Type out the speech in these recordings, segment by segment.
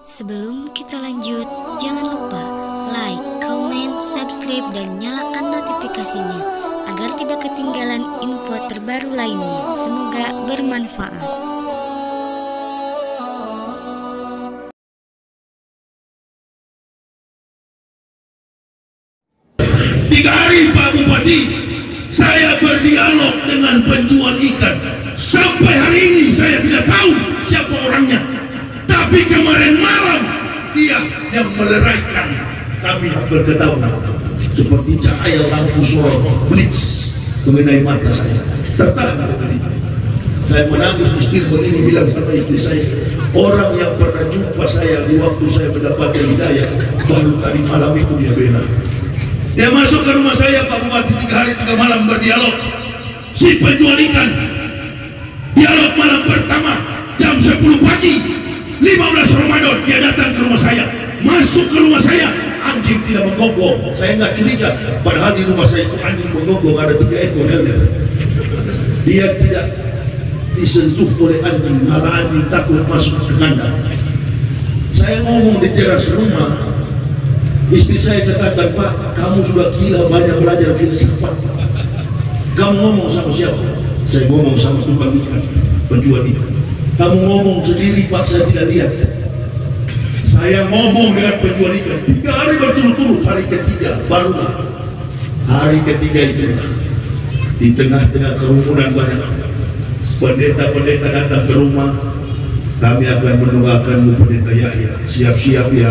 Sebelum kita lanjut, jangan lupa like, comment, subscribe, dan nyalakan notifikasinya agar tidak ketinggalan info terbaru lainnya. Semoga bermanfaat. Tiga hari Pak Bupati, saya berdialog dengan penjual ikan. Sampai hari ini saya tidak tahu siapa orangnya. Tapi kemarin malam dia yang meleraikan kami hampir ketahuan. Seperti cahaya lampu sorot blitz mengenai mata saya. Tertahan begitu. Saya menangis, istri begini bilang sama istri saya, orang yang pernah jumpa saya di waktu saya mendapatkan hidayah baru tadi malam itu dia bela. Dia masuk ke rumah saya Pak Bupati 3 hari 3 malam berdialog. Si penjual ikan, dialog malam pertama jam 10 pagi 15 Ramadan dia datang ke rumah saya. Masuk ke rumah saya, anjing tidak menggonggong. Saya nggak curiga, padahal di rumah saya itu anjing menggonggong ada 3 ekor. Dia tidak disentuh oleh anjing, malah anjing takut masuk ke kandang. Saya ngomong di teras rumah, istri saya katakan, Pak, kamu sudah gila banyak belajar filsafat. Kamu ngomong sama siapa? Saya ngomong sama tukang ikan, penjual ikan. Kamu ngomong sendiri Pak, saya tidak lihat. Saya ngomong dengan penjual ikan 3 hari berturut-turut. Hari ketiga barulah hari ketiga itu di tengah-tengah kerumunan banyak pendeta-pendeta datang ke rumah. Kami akan mendoakanmu pendeta Yahya, siap-siap ya,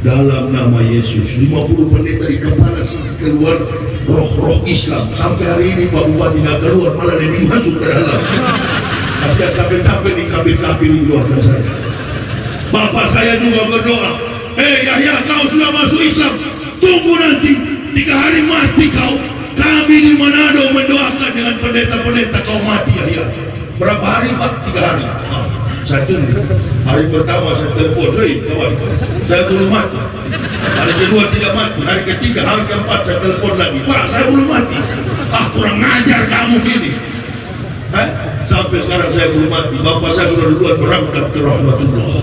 dalam nama Yesus. 50 pendeta di kepala sini keluar roh-roh Islam. Sampai hari ini Pak Bupati nggak keluar, malah lebih masuk ke dalam. Kasihan sampai-sampai di kabir-kabir mendoakan saya. Bapak saya juga berdoa, Yahya, kau sudah masuk Islam, tunggu nanti 3 hari mati kau. Kami di Manado mendoakan dengan pendeta-pendeta kau mati Yahya. Berapa hari Pak? 3 hari. Saya tunggu. Hari pertama saya telepon, kawan, saya belum mati. Hari kedua tidak mati, hari ketiga, hari keempat saya telepon lagi, Pak, saya belum mati. Kurang ngajar kamu gini. Sampai sekarang saya belum mati. Bapak saya sudah duluan berangkat ke rahmatullah,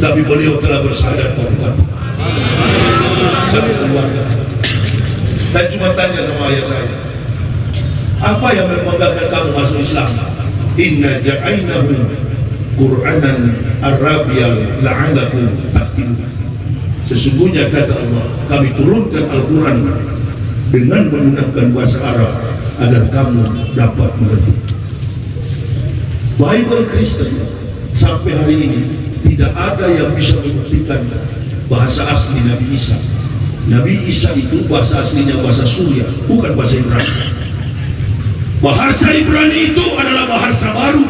tapi beliau telah bersyahadat Pak Bupati. Satu keluarga. Saya cuma tanya sama ayah saya, apa yang membanggakan kamu masuk Islam? Inna ja'ainahu Qur'anan Arabiyan la'alakum ta'qilun. Sesungguhnya kata Allah, kami turunkan Al-Quran dengan menggunakan bahasa Arab agar kamu dapat mengerti. Bible Kristen sampai hari ini tidak ada yang bisa membuktikan bahasa asli Nabi Isa. Nabi Isa itu bahasa aslinya bahasa Suriah, bukan bahasa Ibrani. Bahasa Ibrani itu adalah bahasa baru.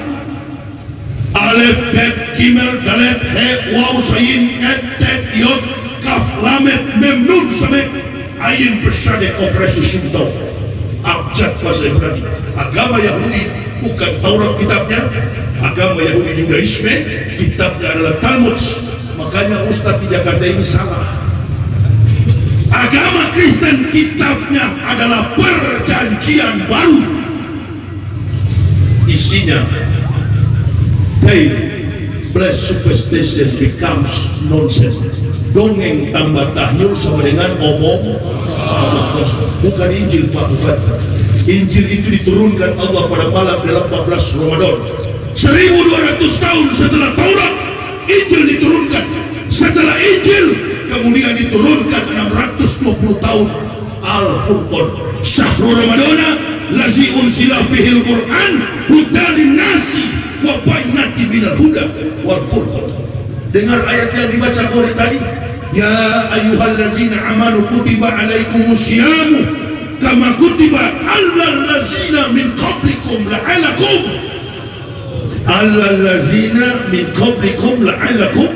Alef, Bet, Gimel, Dalet, He, Waw, Sayin, Et, Tet, Yod, Kaf, Lamet, Mem, Nun, Samek, Ayin, Bersadek, Kofresu, Shimtau. Abjad bahasa Ibrani. Agama Yahudi bukan Taurat kitabnya, agama Yahudi Yudaisme kitabnya adalah Talmud. Makanya Ustaz di Jakarta ini salah. Agama Kristen kitabnya adalah Perjanjian Baru. Isinya plus superstition becomes nonsense. Dongeng tambah tahyul sama dengan omong kosong. Bukan Injil Pak Bupati. Injil itu diturunkan Allah pada malam 18 Ramadan. 1200 tahun setelah Taurat, Injil diturunkan. Setelah Injil kemudian diturunkan 620 tahun Al-Furqan. Syahrul Ramadana lazi unsila fihil Qur'an hudan linnasi wa bayyinatin minal huda wal furqan. Dengar ayat yang dibaca Qur'an tadi, ya ayyuhallazina amanu kutiba alaikumusyamu kama kutiba alal ladzina min qablikum la'alakum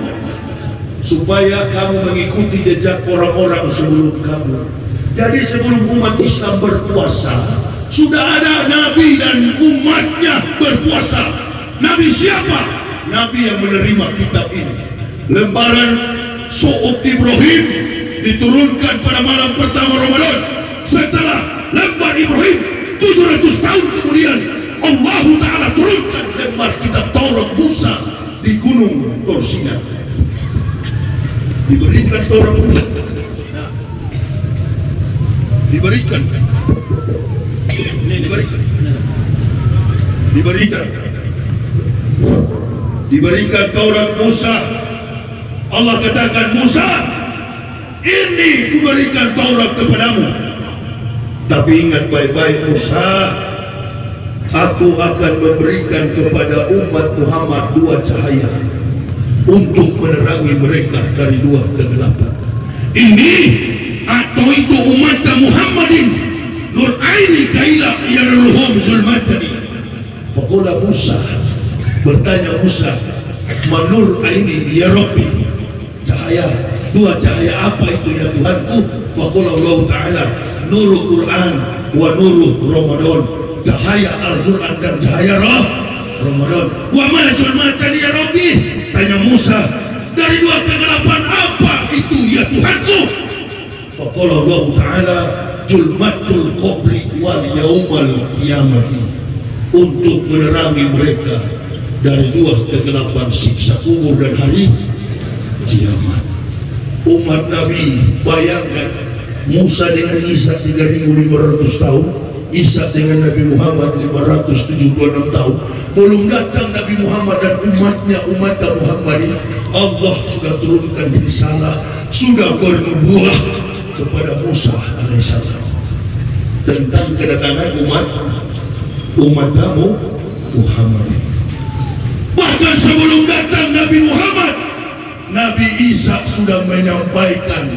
supaya kamu mengikuti jejak orang-orang sebelum kamu. Jadi sebelum umat Islam berpuasa, sudah ada Nabi dan umatnya berpuasa. Nabi siapa? Nabi yang menerima kitab ini. Lembaran Suhuf Ibrahim diturunkan pada malam pertama Ramadan. Setelah lembar Ibrahim 700 tahun kemudian Allah Ta'ala turunkan lembar kitab Taurat Musa di gunung Torsingan. Diberikan Taurat Musa. Diberikan Taurat Musa. Allah katakan, Musa, ini kuberikan Taurat kepadamu. Tapi ingat baik-baik Musa, aku akan memberikan kepada umat Muhammad 2 cahaya untuk menerangi mereka dari 2 kegelapan. Ini atau itu umat Muhammadin nur aini kaila yarruhum zulmatani. Faqala Musa, bertanya Musa, manur aini ya Rabbi, cahaya 2 cahaya apa itu ya Tuhanku? Faqala Allah Ta'ala, nurul Quran wa nurul Ramadan, cahaya Al-Quran dan cahaya Ramadan. Wa ma zulmatani ya Rabbi, tanya Musa, dari 2 kegelapan apa itu ya Tuhanku? Faqala Allah Ta'ala, julmatul qabri wal yaumal qiyamati, untuk menerangi mereka dari 2 kegelapan siksa kubur dan hari kiamat. Umat Nabi, bayangkan Musa dengan Isa 3.500 tahun, Isa dengan Nabi Muhammad 576 tahun. Belum datang Nabi Muhammad dan umatnya, umat Muhammadin, Allah sudah turunkan risalah, sudah bernubuah kepada Musa alaihissalam tentang kedatangan umat Muhammadin. Bahkan sebelum datang Nabi Muhammad, Nabi Isa sudah menyampaikan,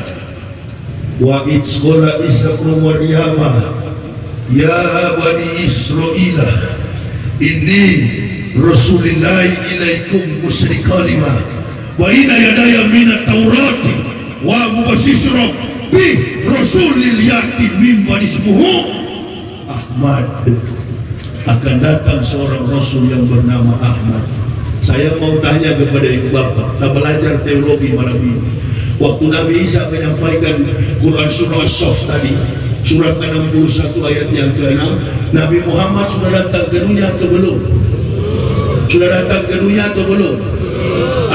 wa idzqala Isa ibn Maryam ya bani Israila inni Rasulullah ilaikum musrikalima wa inna yadaya minat Taurati wa mubashisra bi Rasulil yati min bani ismuhu Ahmad. Akan datang seorang Rasul yang bernama Ahmad. Saya mau tanya kepada ibu bapak, kita belajar teologi malam ini. Waktu Nabi Isa menyampaikan Quran surah As-Saff tadi, surat 61 ayat yang ke-6, Nabi Muhammad sudah datang ke dunia atau belum? Sudah datang ke dunia atau belum?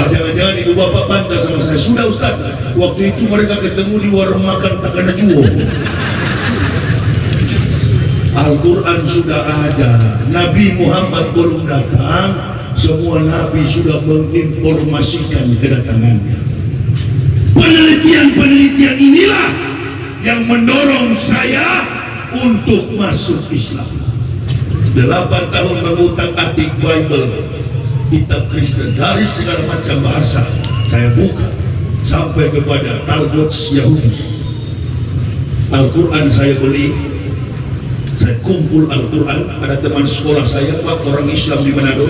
Jangan-jangan ibu bapak bantah sama saya. Sudah Ustaz, waktu itu mereka ketemu di warung makan Takana Juwo. Al-Quran sudah ada, Nabi Muhammad belum datang. Semua Nabi sudah menginformasikan kedatangannya. Penelitian-penelitian inilah yang mendorong saya untuk masuk Islam. 8 tahun mengutak-atik Bible, kitab Kristen dari segala macam bahasa. Saya buka sampai kepada Talmud Yahudi. Al-Quran saya beli, saya kumpul Al-Quran. Ada teman sekolah saya, Pak, orang Islam di Manado.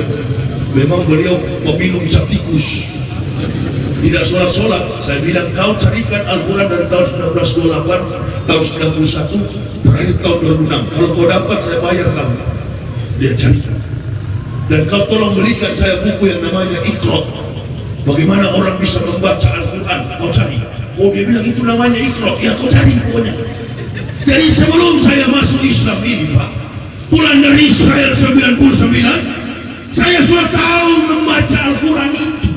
Memang beliau peminum cap tikus, tidak sholat-sholat. Saya bilang, kau carikan Al-Quran dari tahun 1928, tahun 91, terakhir tahun 2006. Kalau kau dapat, saya bayar kamu. Dia carikan. Dan kau tolong belikan saya buku yang namanya Iqra. Bagaimana orang bisa membaca Al-Quran? Kau cari. Oh, dia bilang itu namanya Iqra. Ya, kau cari pokoknya. Jadi sebelum saya masuk Islam ini, Pak, pulang dari Israel 99, saya sudah tahu membaca Al-Quran itu.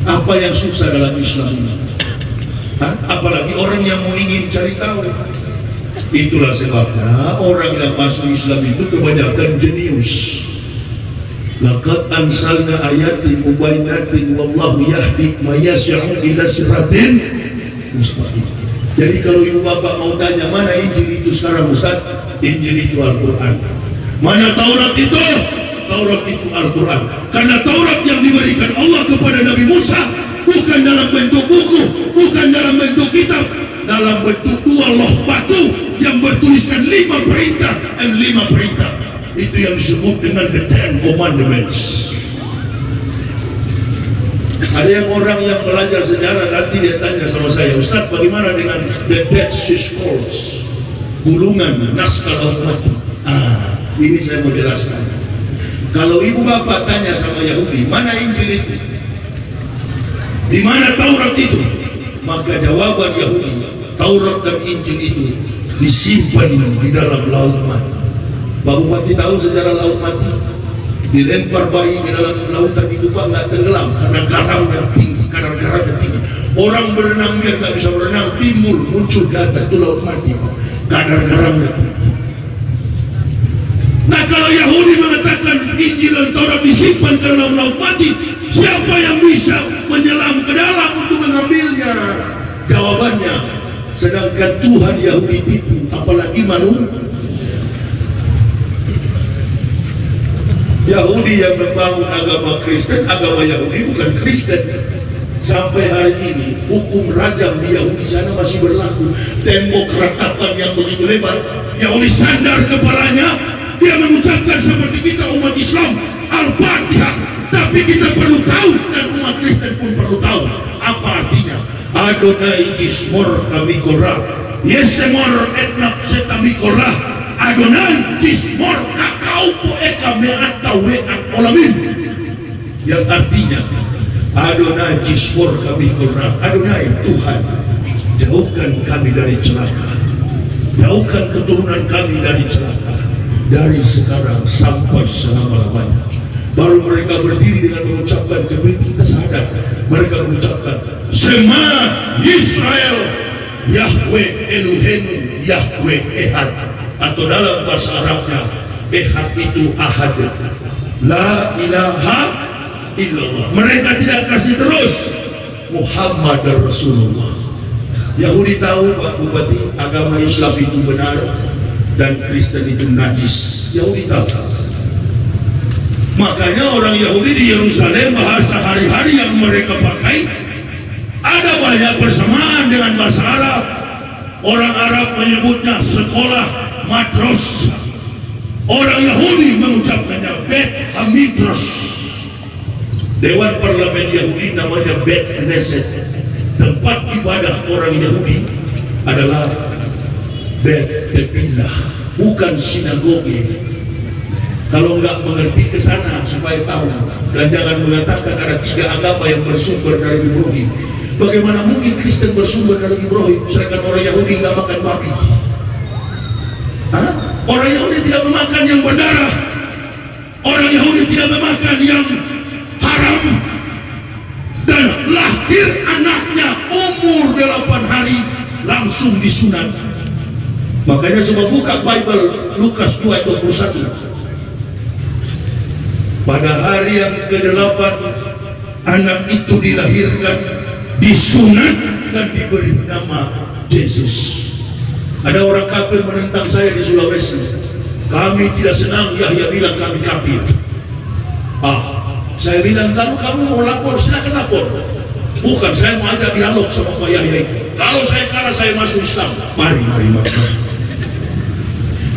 Apa yang susah dalam Islam ini? Apalagi orang yang mau ingin cari tahu. Itulah sebabnya orang yang masuk Islam itu kebanyakan jenius. Laqad ansalna ayatin mubayyinatin wallahu yahdi may yasha'u ila siratin mustaqim. Jadi kalau ibu bapak mau tanya mana Injil itu sekarang Ustaz, Injil itu Al-Quran. Mana Taurat itu? Taurat itu Al-Quran. Karena Taurat yang diberikan Allah kepada Nabi Musa bukan dalam bentuk buku, bukan dalam bentuk kitab, dalam bentuk 2 loh batu yang bertuliskan 5 perintah dan 5 perintah. Itu yang disebut dengan the 10 Commandments. Ada yang orang yang belajar sejarah nanti dia tanya sama saya, Ustaz, bagaimana dengan the Dead Sea Scrolls, gulungan naskah Al-Fatih? Ini saya mau jelaskan. Kalau ibu bapak tanya sama Yahudi, mana Injil itu? Di mana Taurat itu? Maka jawaban Yahudi, Taurat dan Injil itu disimpan di dalam laut mati. Pak Bupati tahu sejarah laut mati? Dilempar bayi ke dalam lautan itu Pak, nggak tenggelam karena garamnya tinggi. kadar garamnya tinggi. Orang berenang dia nggak bisa berenang, timbul muncul data itu laut mati Pak. Kadar garamnya tinggi. Nah kalau Yahudi mengatakan Injil dan Taurat disimpan ke dalam laut mati, siapa yang bisa menyelam ke dalam untuk mengambilnya? Jawabannya, sedangkan Tuhan Yahudi tipu, apalagi manusia. Yahudi yang membangun agama Kristen, agama Yahudi bukan Kristen. Sampai hari ini hukum rajam di Yahudi sana masih berlaku. Tembok ratapan yang begitu lebar, Yahudi sandar kepalanya, dia mengucapkan seperti kita umat Islam Al-Fatihah. Tapi kita perlu tahu, dan umat Kristen pun perlu tahu apa artinya Adonai Jismor kami korah, Yesemor etnap setami korah, Adonai Jismor kakau poeka me'ata we'at olamin, yang artinya Adonai Jismor kami korah, Adonai Tuhan, jauhkan kami dari celaka, jauhkan keturunan kami dari celaka, dari sekarang sampai selama-lamanya. Baru mereka berdiri dengan mengucapkan, kita sadar mereka mengucapkan Shema Yisrael Yahweh Elohenu Yahweh Ehad, atau dalam bahasa Arabnya Ehad itu Ahad, La ilaha illallah. Mereka tidak kasih terus Muhammad Rasulullah. Yahudi tahu Pak Bupati, agama Islam itu benar dan Kristen itu najis. Yahudi tahu. Makanya orang Yahudi di Yerusalem, bahasa hari-hari yang mereka pakai ada banyak persamaan dengan bahasa Arab. Orang Arab menyebutnya sekolah madros, orang Yahudi mengucapkannya Bet Hamidros. Dewan Parlemen Yahudi namanya Bet Knesset. Tempat ibadah orang Yahudi adalah Bet Tepilah, bukan sinagoge. Kalau nggak mengerti ke sana supaya tahu, dan jangan mengatakan ada 3 agama yang bersumber dari Ibrahim. Bagaimana mungkin Kristen bersumber dari Ibrahim sedangkan orang Yahudi nggak makan babi? Hah? Orang Yahudi tidak memakan yang berdarah, orang Yahudi tidak memakan yang haram, dan lahir anaknya umur 8 hari langsung disunat. Makanya coba buka Bible Lukas 2 ayat 21. Pada hari yang ke-8 anak itu dilahirkan, disunat dan diberi nama Yesus. Ada orang kafir menentang saya di Sulawesi. Kami tidak senang Yahya bilang kami kafir. Saya bilang kalau kamu mau lapor silakan lapor. Bukan, saya mau ajak dialog sama Pak Yahya. Kalau saya kalah saya masuk Islam. Mari.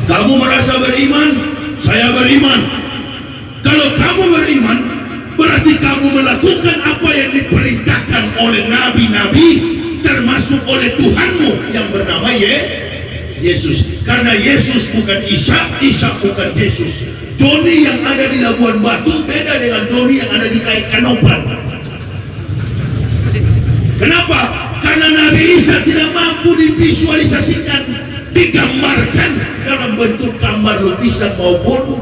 Kamu merasa beriman, saya beriman. Kalau kamu beriman, berarti kamu melakukan apa yang diperintahkan oleh nabi-nabi, termasuk oleh Tuhanmu yang bernama Yesus. Karena Yesus bukan Isa, Isa bukan Yesus. Joni yang ada di Labuan Batu beda dengan Joni yang ada di Kanopan. Kenapa? Karena Nabi Isa tidak mampu divisualisasikan, digambarkan dalam bentuk gambar lukisan maupun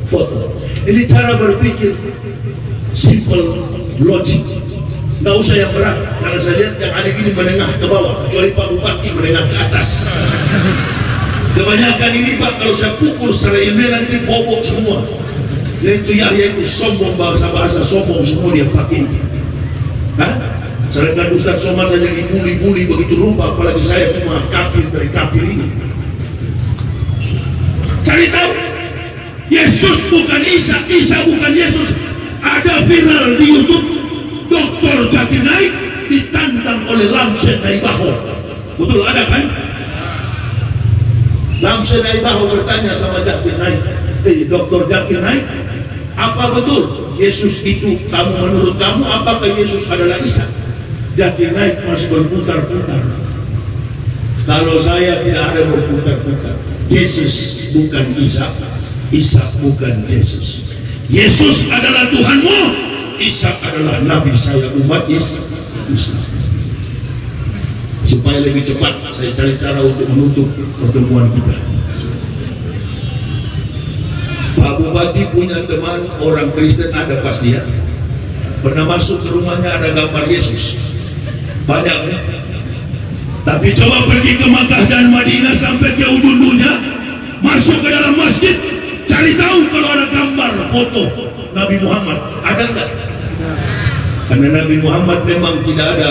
foto. Ini cara berpikir simple, logik, nggak usah yang berat. Karena saya lihat yang ada ini menengah ke bawah, kecuali Pak Bupati menengah ke atas. Kebanyakan ini Pak, kalau saya pukul secara ilmiah nanti bobok semua. Yaitu Yahya itu sombong, bahasa sombong semua dia pakai. Sedangkan Ustaz Somad saja dibuli-buli begitu rupa, apalagi saya cuma kafir dari kafir ini. Cari tahu. Yesus bukan Isa, Isa bukan Yesus. Ada viral di YouTube, Dr. Zakir Naik ditantang oleh Lamsen Naibaho. Betul ada kan? Lamsen Naibaho bertanya sama Zakir Naik, Dr. Zakir Naik, apa betul Yesus itu menurut kamu apakah Yesus adalah Isa? Zakir Naik masih berputar-putar. Kalau saya tidak ada berputar-putar. Yesus bukan Isa, Isa bukan Yesus. Yesus adalah Tuhanmu, Isa adalah Nabi saya, umat Yesus. Supaya lebih cepat saya cari cara untuk menutup pertemuan kita. Pak Bupati punya teman orang Kristen, ada pasti ya. Pernah masuk ke rumahnya ada gambar Yesus. Banyak kan? Tapi coba pergi ke Makkah dan Madinah sampai ke ujung dunia, masuk ke dalam masjid, cari tahu kalau ada gambar foto Nabi Muhammad, ada enggak? Karena Nabi Muhammad memang tidak ada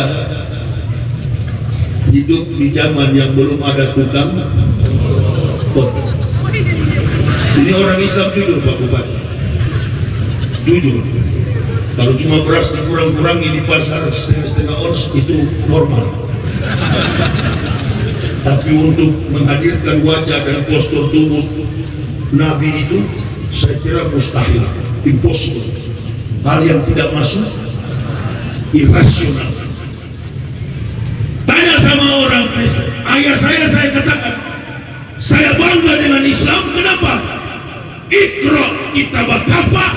hidup di zaman yang belum ada tukang foto. Ini orang Islam jujur Pak Bupati, jujur. Kalau cuma beras dikurang-kurangi di pasar setengah-setengah ons itu normal. Tapi untuk menghadirkan wajah dan postur tubuh Nabi itu saya kira mustahil, impossible, hal yang tidak masuk, irasional. Tanya sama orang Kristen, ayah saya katakan, saya bangga dengan Islam. Kenapa? Iqra kitabaka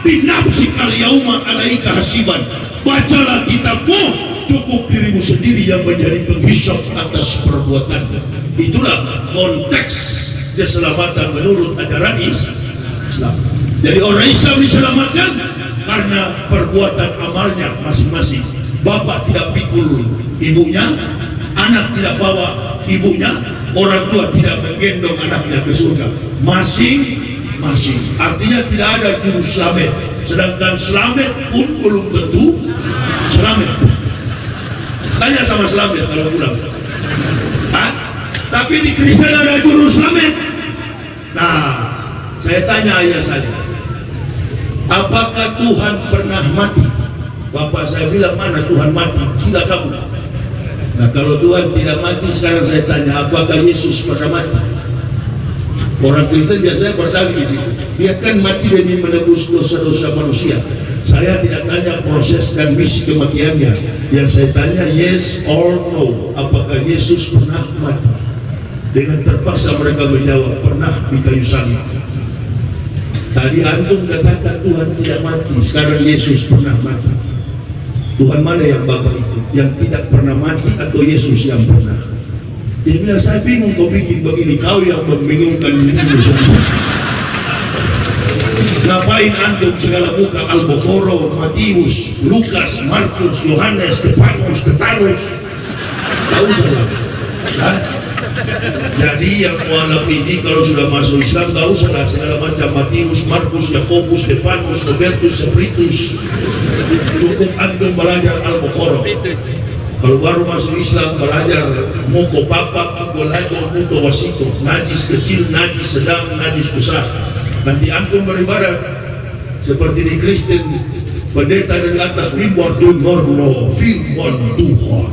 binafsikal yauma alaika hasiban. Bacalah kitabmu, cukup dirimu sendiri yang menjadi penghisap atas perbuatan. Itulah konteks keselamatan menurut ajaran Islam. Jadi orang Islam diselamatkan karena perbuatan amalnya masing-masing. Bapak tidak pikul ibunya, anak tidak bawa ibunya, orang tua tidak menggendong anaknya ke surga. Masing-masing. Artinya tidak ada juru selamat. Sedangkan selamat pun belum tentu selamat. Tanya sama selamat kalau pulang. Tapi di Kristen ada juru selamat. Nah, saya tanya ayah saja, apakah Tuhan pernah mati? Bapak saya bilang, mana Tuhan mati? Gila kamu. Nah, kalau Tuhan tidak mati, sekarang saya tanya, apakah Yesus pernah mati? Orang Kristen biasanya bertanya di situ. Dia kan mati demi menebus dosa-dosa manusia. Saya tidak tanya proses dan misi kematiannya. Yang saya tanya yes or no, apakah Yesus pernah mati? Dengan terpaksa mereka menjawab, pernah di kayu salib. Tadi antum katakan Tuhan tidak mati, sekarang Yesus pernah mati. Tuhan mana yang Bapak itu? Yang tidak pernah mati atau Yesus yang pernah? Dia bilang, saya bingung kau bikin begini, kau yang membingungkan dirimu sendiri. Ngapain antum segala buka Al-Bukhari, Matius, Lukas, Markus, Yohanes, Stefanus. Tahu salah. Jadi yang mualaf ini kalau sudah masuk Islam tahu salah segala macam Matius, Markus, Yakobus, Stefanus, Robertus, Sepritus. Cukup antum belajar Al-Bukhari. Kalau baru masuk Islam belajar moko papa, golado, muto wasito, najis kecil, najis sedang, najis besar. Nanti antum beribadah seperti di Kristen, pendeta dari atas mimbar dengarlah firman Tuhan.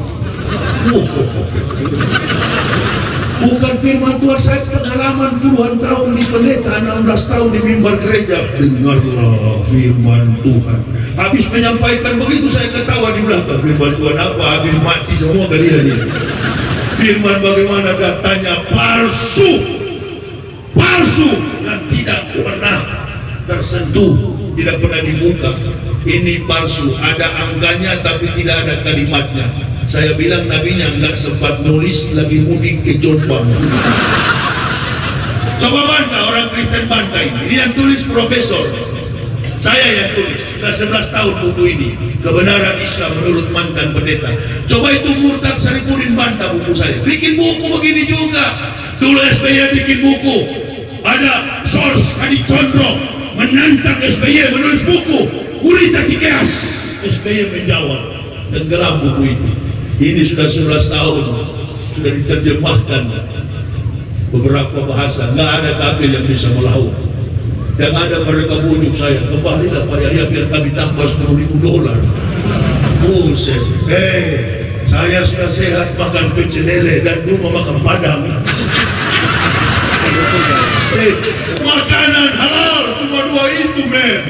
Bukan firman Tuhan, saya pengalaman puluhan tahun di pendeta, 16 tahun di mimbar gereja. Dengarlah firman Tuhan. Habis menyampaikan begitu saya ketawa di belakang. Firman Tuhan apa? Habis mati semua kalian ini. Firman bagaimana datanya palsu dan tidak pernah tersentuh, tidak pernah dibuka. Ini palsu, ada angkanya tapi tidak ada kalimatnya. Saya bilang nabinya nggak sempat nulis, lagi mudik ke Jombang. Coba bantah orang Kristen bantah ini. Ini yang tulis profesor. Saya yang tulis. Sudah 11 tahun buku ini. Kebenaran Islam menurut mantan pendeta. Coba itu Murtad Saripudin bantah buku saya. Bikin buku begini juga. Dulu SBY bikin buku. Ada source Adi Condro menantang SBY menulis buku. Gurita Cikeas. SBY menjawab. Tenggelam buku itu. Ini sudah 11 tahun. Sudah diterjemahkan beberapa bahasa. Nggak ada kafir yang bisa melawan. Yang ada mereka bujuk saya, kembalilah Pak Yahya biar kami tambah $10.000. Buset, saya sudah sehat makan pecel lele dan rumah makan padang. Makanan halal cuma 2 itu men.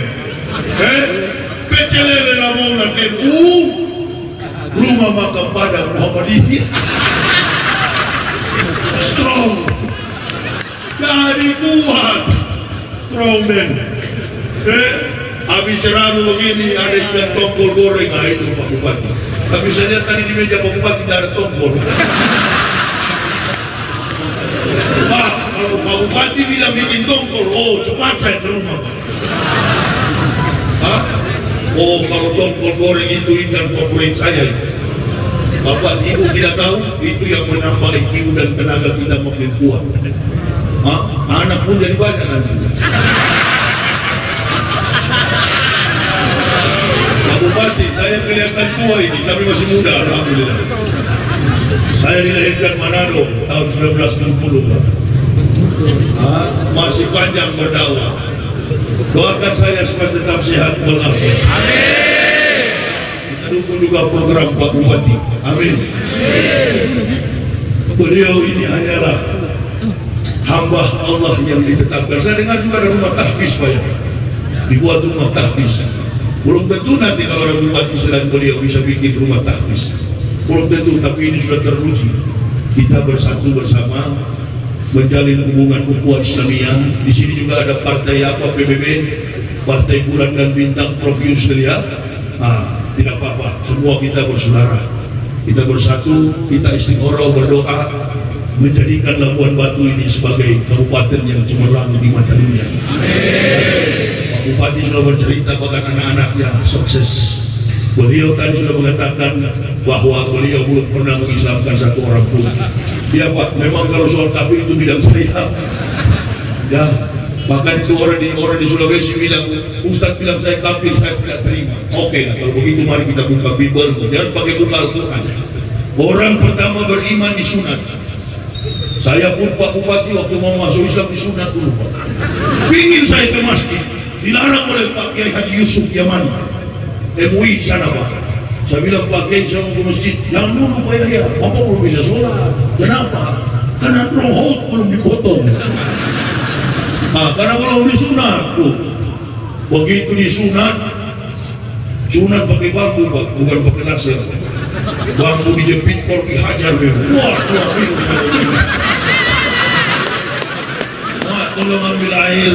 Pecel lele Lamongan kan, rumah makan padang Muhammadiyah. Strong, jadi kuat. Strongman, habis ramu begini ada ikan tongkol goreng, itu Pak Bupati. Tapi saya lihat tadi di meja Pak Bupati tidak ada tongkol. Pak, kalau Pak Bupati bilang bikin tongkol, cepat saya ke rumah. Oh, kalau tongkol goreng itu ikan favorit saya. Bapak Ibu tidak tahu, itu yang menambah IQ dan tenaga kita makin kuat. Anak pun jadi banyak nanti. Pak Bupati, saya kelihatan tua ini, tapi masih muda, alhamdulillah. Saya dilahirkan Manado tahun 1970, Pak. Masih panjang berdakwah. Doakan saya supaya tetap sehat walafiat. Amin. Kita dukung juga program Pak Bupati. Amin. Beliau ini hanyalah hamba Allah yang ditetapkan. Saya dengar juga ada rumah tahfiz, Pak, ya. Dibuat rumah tahfiz. Belum tentu nanti kalau ada bupati selain beliau bisa bikin rumah tahfiz. Belum tentu, tapi ini sudah teruji. Kita bersatu bersama menjalin hubungan ukhuwah Islamiyah. Di sini juga ada partai apa, PBB, Partai Bulan dan Bintang, Prof Yusril, ya. Tidak apa-apa, semua kita bersaudara. Kita bersatu, kita istikharah berdoa menjadikan Labuan Batu ini sebagai kabupaten yang cemerlang di mata dunia. Pak Bupati sudah bercerita bahkan anak-anaknya sukses. Beliau tadi sudah mengatakan bahwa beliau belum pernah mengislamkan satu orang pun. Ya Pak, memang kalau soal kafir itu bidang saya. Ya, bahkan itu orang di Sulawesi bilang, Ustadz bilang saya kafir, saya tidak terima. Oke lah, kalau begitu mari kita buka Bible, jangan pakai buka Al-Quran. Orang pertama beriman disunat. Saya pun Pak Bupati waktu mau masuk Islam disunat dulu, Pak. Pingin saya ke masjid, dilarang oleh Pak Kiai Haji Yusuf Yamani, MUI di sana, Pak. Saya bilang, Pak Kiai, saya mau ke masjid. Jangan dulu, Pak Yahya, Bapak belum bisa sholat. Kenapa? Karena rohot belum dipotong. Karena belum disunat, tuh. Begitu disunat, sunat pakai bambu, Pak, bukan pakai laser. Bambu dijepit, kalau dihajar memang. Wah, bingung saya. Tolong ambil air.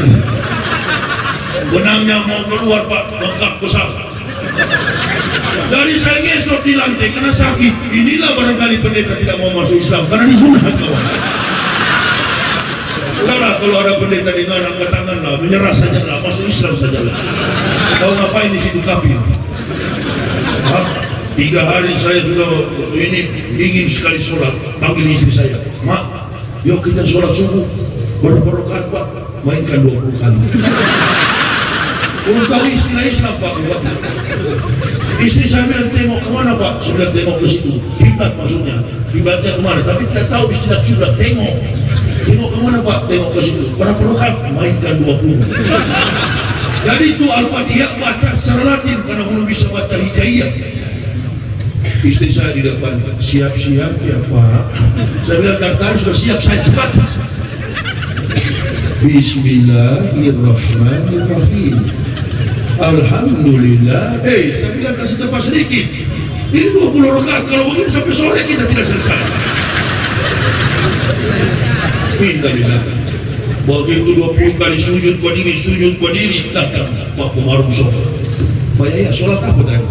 Benangnya mau keluar, Pak, lengkap besar. Dari saya ngesot di lantai karena sakit. Inilah barangkali pendeta tidak mau masuk Islam karena disunat, kawan. Udahlah, kalau ada pendeta dengar, angkat tangan lah, menyerah saja lah, masuk Islam saja lah. Kau ngapain di situ kafir? 3 hari saya sudah ini ingin sekali sholat. Panggil istri saya, Mak, yuk kita sholat subuh. Berapa rakaat, Pak? Mainkan 20 kali. Belum tahu istilah Islam, Pak. Istri saya bilang, tengok kemana, Pak? Saya bilang, tengok ke situ. Kiblat maksudnya. Kiblatnya kemana? Tapi tidak tahu istilah kiblat. Tengok. Tengok kemana, Pak? Tengok ke situ. Berapa rakaat? Mainkan 20. Jadi itu Al-Fatihah baca secara Latin karena belum bisa baca hijaiyah. Istri saya di depan, siap-siap ya, Pak. Saya bilang, daftar sudah siap, saya cepat. Bismillahirrahmanirrahim. Alhamdulillah. Saya bilang kasih tempat sedikit. Ini 20 rakaat, kalau begini sampai sore kita tidak selesai. Minta. Begitu 20 kali sujud berdiri, datang Pak Komarum sholat. Pak Yahya, sholat apa tadi?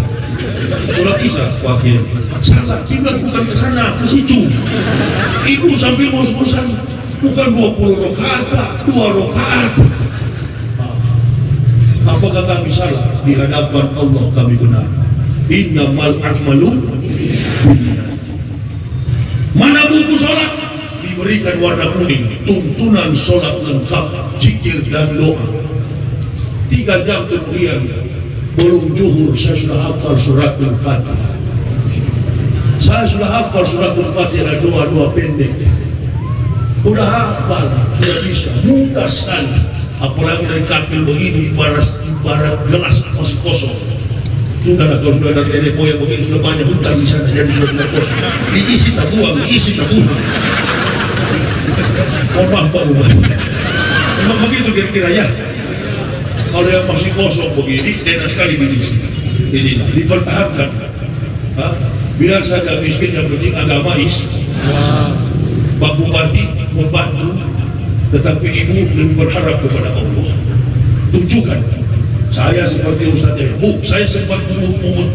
Sholat Isya, Pak Yahya. Salah, kiblat bukan ke sana, ke situ. Ibu sambil ngos-ngosan, bukan 20 rakaat, Pak, 2 rakaat. Apakah kami salah? Di hadapan Allah kami benar. Innamal a'malu binniyat. Mana buku sholat? Diberikan warna kuning, tuntunan sholat lengkap, zikir dan doa. 3 jam kemudian, belum zuhur, saya sudah hafal suratul Fatihah. Saya sudah hafal suratul Fatihah, doa-doa pendek. Sudah hafal, sudah bisa, mudah sekali. Apalagi dari kapil begini, ibarat gelas masih kosong. Sudahlah, kalau sudah ada nenek moyang begini, sudah banyak hutang di sana, jadi sudah tidak kosong. Diisi tak buang, diisi tak buang. Mohon maaf, Pak Bupati. Memang begitu kira-kira ya. Kalau yang masih kosong begini, enak sekali diisi. Ini dipertahankan. Biar saja miskin, yang penting agama isi. Pak Bupati membantu, tetapi ibu lebih berharap kepada Allah. Tunjukkan. Saya seperti Ustaznya, Bu, saya sempat mungut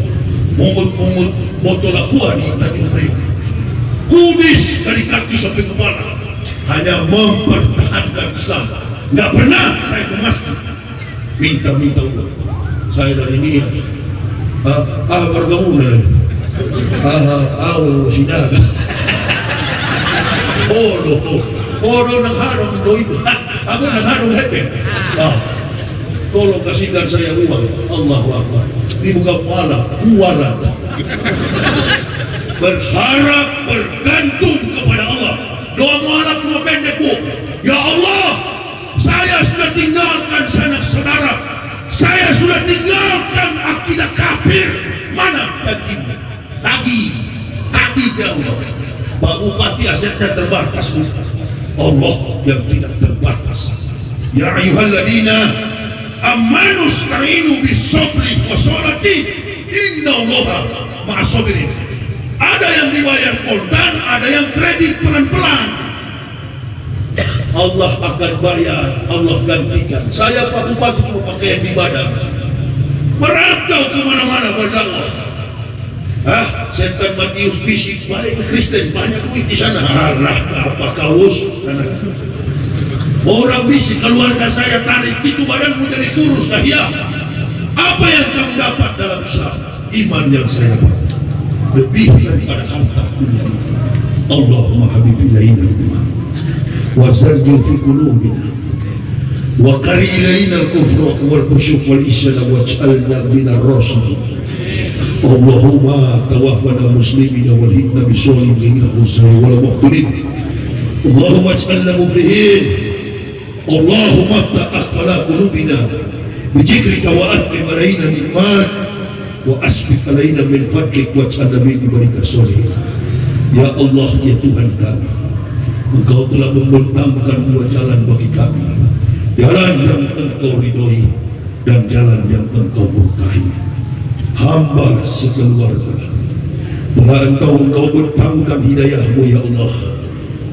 botol aqua di Tanjung Priok. Kudis dari kaki sampai kepala, hanya mempertahankan Islam. Nggak pernah saya ke masjid minta uang. Saya dari niat bergabung lagi. Sinaga. Bodoh naghanong doy. Ako naghanong hepe. Tolong kasihkan saya uang. Allahu Akbar. Ini bukan malam, kualat. Berharap, bergantung kepada Allah. Doa mualaf cuma pendek, Bu. Ya Allah, saya sudah tinggalkan sanak saudara. Saya sudah tinggalkan akidah kafir. Mana daging? Tagih ya Allah. Pak Bupati asetnya terbatas, Bu. Allah yang tidak terbatas. Ya ayyuhalladzina amanu sta'inu bis-sabri was-salati innallaha ma'as-sabirin. Ada yang dibayar kontan, ada yang kredit pelan-pelan. Allah akan bayar, Allah gantikan. Saya Pak Bupati cuma pakaian di badan, merantau kemana-mana berdakwah. Setan Matius bisik, baik Kristen banyak duit di sana. Allah, apa kaus? Orang bisik, keluarga saya tarik, itu badanmu jadi kurus. Nah ya, apa yang kamu dapat dalam Islam? Iman yang saya dapat lebih daripada harta dunia ini. Allahumma habib ilaina al-iman wa zarjul fi qulubina wa qari ilaina al-kufra wal fusuq wal isyan waj'alna minar rasyidin. Allahumma tawaffana muslimina wal hidna bisalihin wal muftinin. Allahumma ij'alna muflihin. Allahumma ta'akhfala qulubina bijikrika wa atqim alaina al-iman wa asbik alaina min fadlik waj'alna min ibadika sholihin. Ya Allah, ya Tuhan kami, Engkau telah membentangkan dua jalan bagi kami, jalan yang Engkau ridhoi dan jalan yang Engkau murkai. Hamba sekeluarga telah Engkau bentangkan hidayah-Mu ya Allah,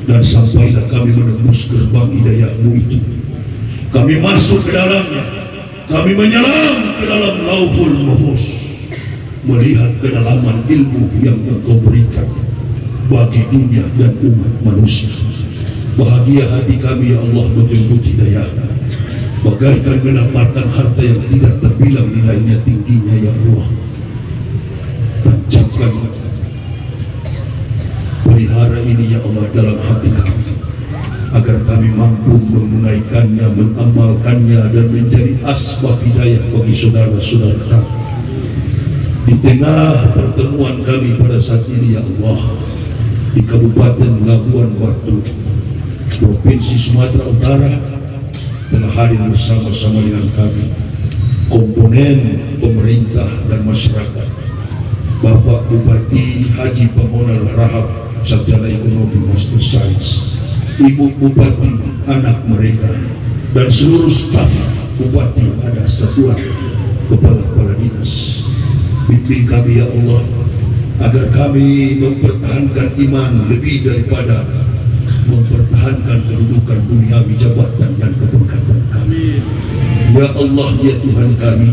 dan sampailah kami menembus gerbang hidayah-Mu itu. Kami masuk ke dalamnya, kami menyelam ke dalam Lauhul Mahfuz, melihat kedalaman ilmu yang Engkau berikan bagi dunia dan umat manusia. Bahagia hati kami ya Allah menjemput hidayah, bagaikan mendapatkan harta yang tidak terbilang nilainya tingginya ya Allah. Tancapkan, pelihara ini ya Allah dalam hati kami, agar kami mampu menunaikannya, mengamalkannya, dan menjadi asbab hidayah bagi saudara-saudara kami. Di tengah pertemuan kami pada saat ini ya Allah, di Kabupaten Labuan Batu, Provinsi Sumatera Utara, telah hadir bersama-sama dengan kami komponen pemerintah dan masyarakat, Bapak Bupati Haji Pamonal Rahab, Sarjana Ekonomi Master Sains, Ibu Bupati, anak mereka, dan seluruh staf Bupati yang ada, satuan kepala-kepala dinas. Bimbing kami ya Allah, agar kami mempertahankan iman lebih daripada mempertahankan kedudukan duniawi, jabatan dan keberkatan kami. Ya Allah, ya Tuhan kami,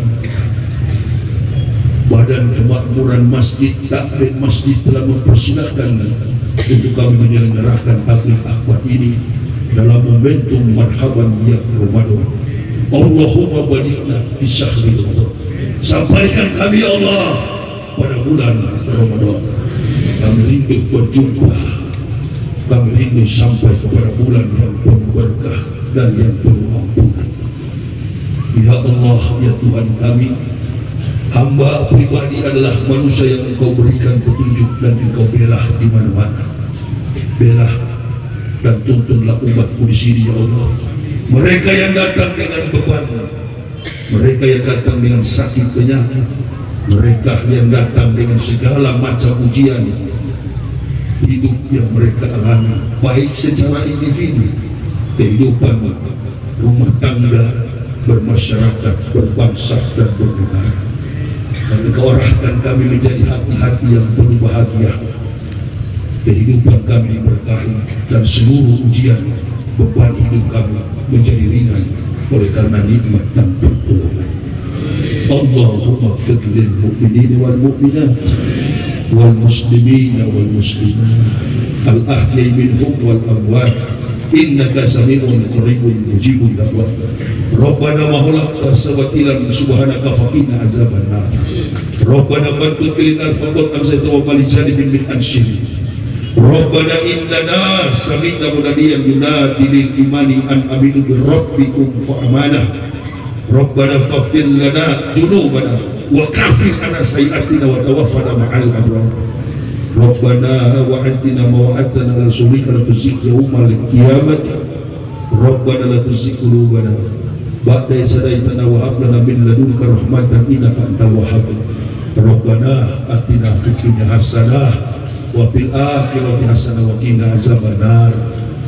Badan Kemakmuran Masjid Taklim Masjid telah mempersilahkan untuk kami menyelenggarakan tabligh akbar ini dalam momentum marhaban ya Ramadan. Allahumma balikna di syahri Ramadan. Sampaikan kami ya Allah pada bulan Ramadan. Kami rindu berjumpa, kami rindu sampai kepada bulan yang penuh berkah dan yang penuh ampunan. Ya Allah, ya Tuhan kami, hamba pribadi adalah manusia yang Engkau berikan petunjuk dan Engkau belah di mana-mana. Belah dan tuntunlah umatmu di sini ya Allah. Mereka yang datang dengan beban, mereka yang datang dengan sakit penyakit, mereka yang datang dengan segala macam ujian hidup yang mereka alami, baik secara individu, kehidupan rumah tangga, bermasyarakat, berbangsa dan bernegara. Dan Engkau arahkan kami menjadi hati-hati yang penuh bahagia. Kehidupan kami diberkahi dan seluruh ujian beban hidup kami menjadi ringan oleh karena nikmat dan pertolongan. Allahumma ighfir lil mu'minina wal mu'minat wal muslimina wal muslimat al ahya'i minhum wal amwat innaka sami'un qaribun mujibud da'wat. Rabbana wa halaqta sawatilan subhanaka faqina azabannar. Rabbana bantu kilinan fakot amzaitu wa malijani bin ansyiri. Rabbana innana sami'na munadiyan yunadi lil imani an aminu bi rabbikum fa amanah. Rabbana faghfir lana dzunubana wa kafir anna sayyi'atina wa tawaffana ma'al abrar. Rabbana wa atina ma wa'adtana ala rasulika la tuzigh yawmal qiyamati. Rabbana la tuzigh qulubana ba'da idh hadaytana wa hab lana min ladunka rahmatan innaka antal wahhab. Rabbana atina fid dunya hasanah wa fil akhirati hasanah wa qina azabannar.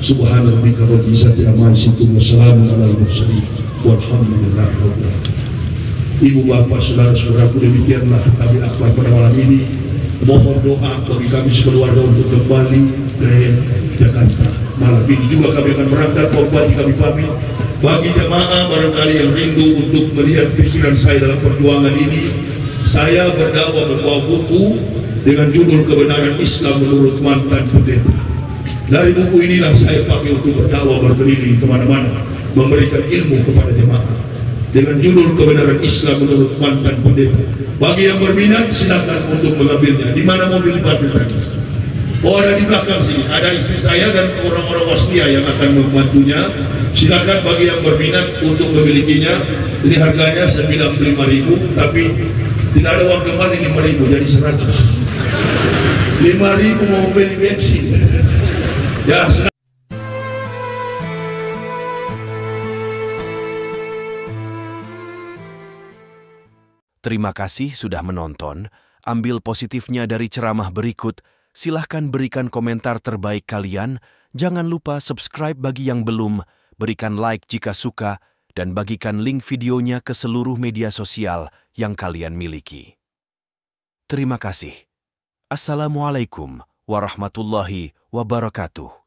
Subhana rabbika rabbil izzati amma yasifun wa salamun alal mursalin walhamdulillahi rabbil alamin. Ibu bapak saudara-saudaraku, demikianlah kami akbar pada malam ini. Mohon doa bagi kami sekeluarga untuk kembali ke Jakarta. Malam ini juga kami akan berangkat. Kami pamit. Bagi jemaah barangkali yang rindu untuk melihat pikiran saya dalam perjuangan ini, saya berdakwah membawa buku dengan judul Kebenaran Islam Menurut Mantan Pendeta. Dari buku inilah saya pakai untuk berdakwah berkeliling kemana-mana, memberikan ilmu kepada jemaah dengan judul Kebenaran Islam Menurut Mantan Pendeta. Bagi yang berminat silakan untuk mengambilnya. Di mana mobil dipanggil tadi? Oh, ada di belakang sini. Ada istri saya dan orang-orang waslia yang akan membantunya. Silakan bagi yang berminat untuk memilikinya. Ini harganya 95.000, tapi tidak ada uang kembali 5.000, jadi 100. 5.000 mau beli bensin. Ya, terima kasih sudah menonton. Ambil positifnya dari ceramah berikut. Silahkan berikan komentar terbaik kalian. Jangan lupa subscribe bagi yang belum. Berikan like jika suka. Dan bagikan link videonya ke seluruh media sosial yang kalian miliki. Terima kasih. Assalamualaikum warahmatullahi wabarakatuh.